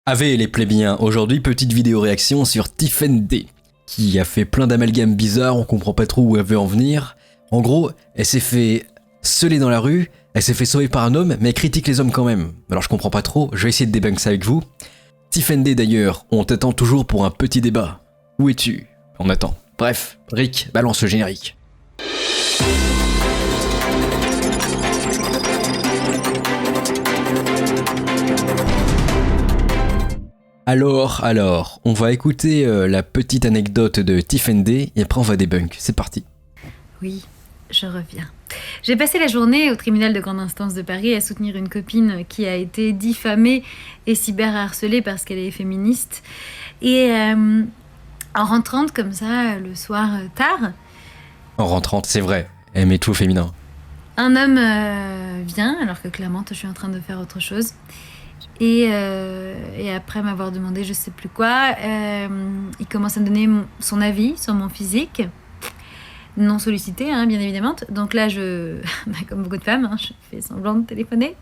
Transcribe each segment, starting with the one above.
Ave les plébéiens, aujourd'hui petite vidéo réaction sur Tiffany, qui a fait plein d'amalgames bizarres, on comprend pas trop où elle veut en venir. En gros, elle s'est fait sceller dans la rue, elle s'est fait sauver par un homme, mais elle critique les hommes quand même. Alors je comprends pas trop, je vais essayer de débunk ça avec vous. Tiffany d'ailleurs, on t'attend toujours pour un petit débat. Où es-tu? On attend. Bref, Rick, balance le générique. Alors, on va écouter la petite anecdote de Tiffany et après on va débunk. C'est parti. Oui, je reviens. J'ai passé la journée au tribunal de grande instance de Paris à soutenir une copine qui a été diffamée et cyberharcelée parce qu'elle est féministe. Et en rentrant comme ça, le soir tard... En rentrant, c'est vrai, elle met tout au féminin. Un homme vient, alors que clairement, je suis en train de faire autre chose. Et après m'avoir demandé je sais plus quoi, il commence à me donner son avis sur mon physique, non sollicité hein, bien évidemment. Donc là comme beaucoup de femmes, hein, je fais semblant de téléphoner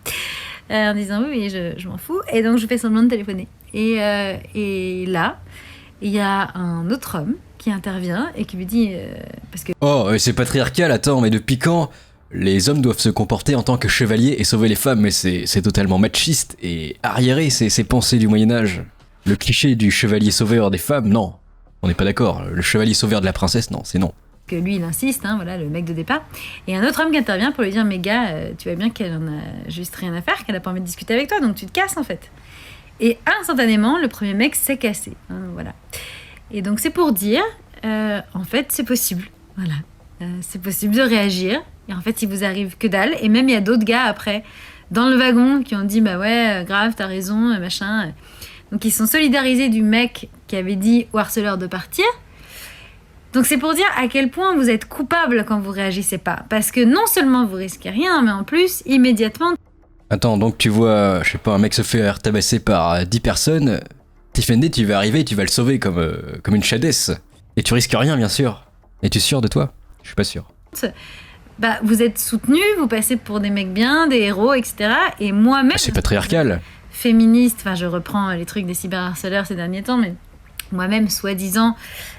en disant oui je m'en fous, et donc je fais semblant de téléphoner. Et là il y a un autre homme qui intervient et qui lui dit parce que... Oh c'est patriarcal, attends, mais depuis quand les hommes doivent se comporter en tant que chevaliers et sauver les femmes? Mais c'est totalement machiste et arriéré, ces pensées du Moyen-Âge. Le cliché du chevalier sauveur des femmes, non. On n'est pas d'accord. Le chevalier sauveur de la princesse, non, c'est non. Que lui, il insiste, hein, voilà, le mec de départ. Et un autre homme qui intervient pour lui dire, mais gars, tu vois bien qu'elle en a juste rien à faire, qu'elle a pas envie de discuter avec toi, donc tu te casses en fait. Et instantanément, le premier mec s'est cassé. Hein, voilà. Et donc c'est pour dire, en fait, c'est possible. Voilà. C'est possible de réagir. Et en fait, il vous arrive que dalle. Et même, il y a d'autres gars, après, dans le wagon, qui ont dit, bah ouais, grave, t'as raison, machin. Donc, ils sont solidarisés du mec qui avait dit au harceleur de partir. Donc, c'est pour dire à quel point vous êtes coupable quand vous réagissez pas. Parce que non seulement vous risquez rien, mais en plus, immédiatement... Attends, donc tu vois, je sais pas, un mec se fait tabasser par 10 personnes. Tiffany, tu vas arriver et tu vas le sauver comme une chadesse. Et tu risques rien, bien sûr. Es-tu sûr de toi? Je suis pas sûr. Bah, vous êtes soutenus, vous passez pour des mecs bien, des héros, etc. Et moi-même... C'est patriarcal. Féministe, enfin je reprends les trucs des cyberharceleurs ces derniers temps, mais moi-même, soi-disant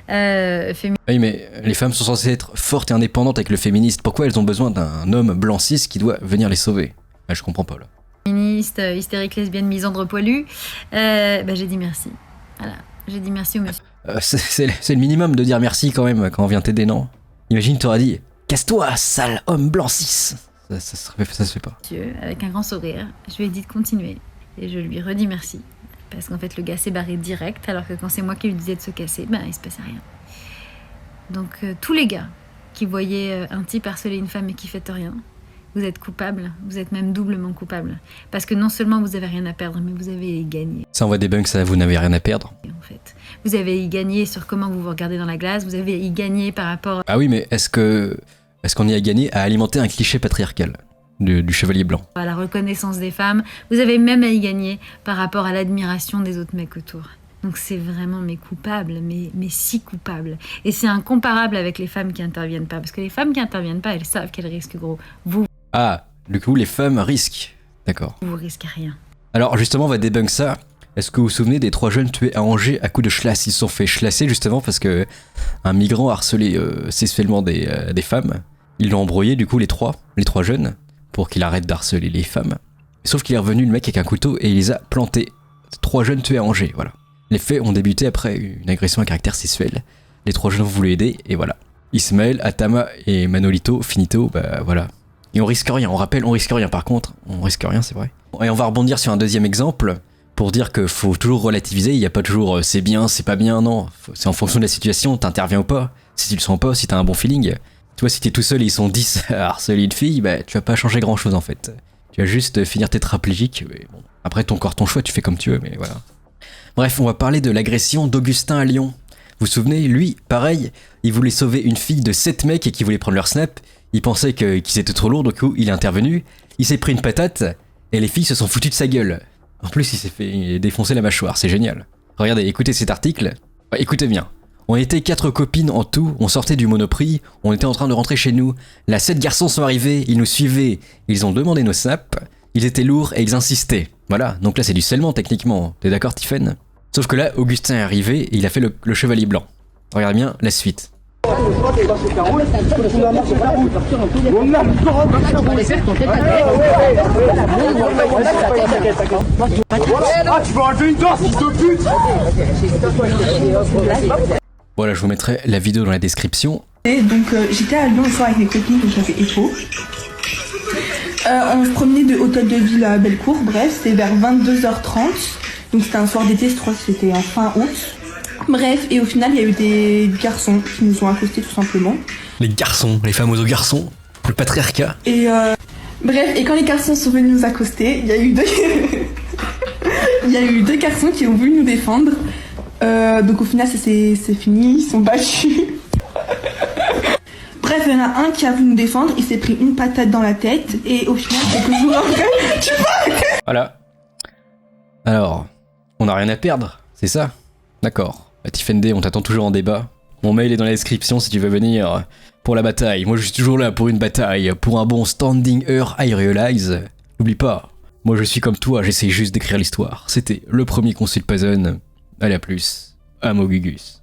féministe... Oui, mais les femmes sont censées être fortes et indépendantes avec le féministe. Pourquoi elles ont besoin d'un homme blanc cis qui doit venir les sauver? Je comprends pas, là. Féministe, hystérique, lesbienne, misandre, poilu, bah, j'ai dit merci. Voilà, j'ai dit merci au monsieur. C'est le minimum de dire merci quand même, quand on vient t'aider, non? Imagine, t'auras dit... Casse-toi, sale homme blanc cis. Ça se fait pas. Monsieur, avec un grand sourire, je lui ai dit de continuer. Et je lui redis merci. Parce qu'en fait, le gars s'est barré direct, alors que quand c'est moi qui lui disais de se casser, ben, il se passait rien. Donc, tous les gars qui voyaient un type harceler une femme et qui faites rien, vous êtes coupables, vous êtes même doublement coupables. Parce que non seulement vous avez rien à perdre, mais vous avez gagné. Ça, on va débunk, ça, vous n'avez rien à perdre. En fait, vous avez gagné sur comment vous vous regardez dans la glace, vous avez gagné par rapport... Ah oui, mais est-ce qu'on y a gagné à alimenter un cliché patriarcal du chevalier blanc? À la reconnaissance des femmes, vous avez même à y gagner par rapport à l'admiration des autres mecs autour. Donc c'est vraiment mais coupable, mais si coupable. Et c'est incomparable avec les femmes qui interviennent pas. Parce que les femmes qui interviennent pas, elles savent qu'elles risquent gros. Ah, du coup les femmes risquent. D'accord. Vous risquez rien. Alors justement, on va débunk ça. Est-ce que vous vous souvenez des 3 jeunes tués à Angers à coups de chlasse? Ils se sont fait chlasser justement parce que un migrant harcelait sexuellement des femmes. Ils l'ont embrouillé du coup les trois jeunes pour qu'il arrête d'harceler les femmes. Sauf qu'il est revenu le mec avec un couteau et il les a plantés. 3 jeunes tués à Angers, voilà. Les faits ont débuté après une agression à caractère sexuel. Les 3 jeunes ont voulu aider et voilà. Ismaël, Atama et Manolito, finito, bah voilà. Et on risque rien, on rappelle, on risque rien par contre. On risque rien, c'est vrai. Et on va rebondir sur un deuxième exemple pour dire qu'il faut toujours relativiser. Il n'y a pas toujours c'est bien, c'est pas bien, non. C'est en fonction de la situation, t'interviens ou pas. Si tu le sens pas, si t'as un bon feeling. Tu vois, si t'es tout seul et ils sont 10 à harceler une fille, bah tu vas pas changer grand chose en fait. Tu vas juste finir tétraplégique. Mais bon. Après ton corps, ton choix, tu fais comme tu veux, mais voilà. Bref, on va parler de l'agression d'Augustin à Lyon. Vous vous souvenez, lui, pareil, il voulait sauver une fille de 7 mecs et qui voulaient prendre leur snap. Il pensait qu'ils étaient trop lourds, du coup il est intervenu, il s'est pris une patate, et les filles se sont foutues de sa gueule. En plus il s'est fait défoncer la mâchoire, c'est génial. Regardez, écoutez cet article. Ouais, écoutez bien. On était 4 copines en tout, on sortait du Monoprix, on était en train de rentrer chez nous. Là 7 garçons sont arrivés, ils nous suivaient, ils ont demandé nos snaps. Ils étaient lourds et ils insistaient. Voilà, donc là c'est du scellement techniquement. T'es d'accord, Tiffen? Sauf que là, Augustin est arrivé et il a fait le chevalier blanc. Regarde bien la suite. Voilà, je vous mettrai la vidéo dans la description. Et donc j'étais à Lyon une fois avec mes copines, donc j'avais EPO. On se promenait de Hôtel de Ville à Bellecour, bref, c'était vers 22h30. Donc c'était un soir d'été, je crois que c'était en fin août. Bref, et au final, il y a eu des garçons qui nous ont accostés tout simplement. Les garçons, les fameux garçons, le patriarcat. Et bref, et quand les garçons sont venus nous accoster, il y a eu deux... il y a eu deux garçons qui ont voulu nous défendre. Donc au final, c'est fini, ils sont battus. Bref, il y en a un qui a voulu nous défendre, il s'est pris une patate dans la tête, et au final, quelques jours après, Voilà. Alors, on n'a rien à perdre, c'est ça? D'accord. Tiffany, on t'attend toujours en débat. Mon mail est dans la description si tu veux venir pour la bataille. Moi je suis toujours là pour une bataille, pour un bon standing heure I realize. N'oublie pas, moi je suis comme toi, j'essaie juste d'écrire l'histoire. C'était le premier Consul Puzzle. Allez à plus, Amogugus.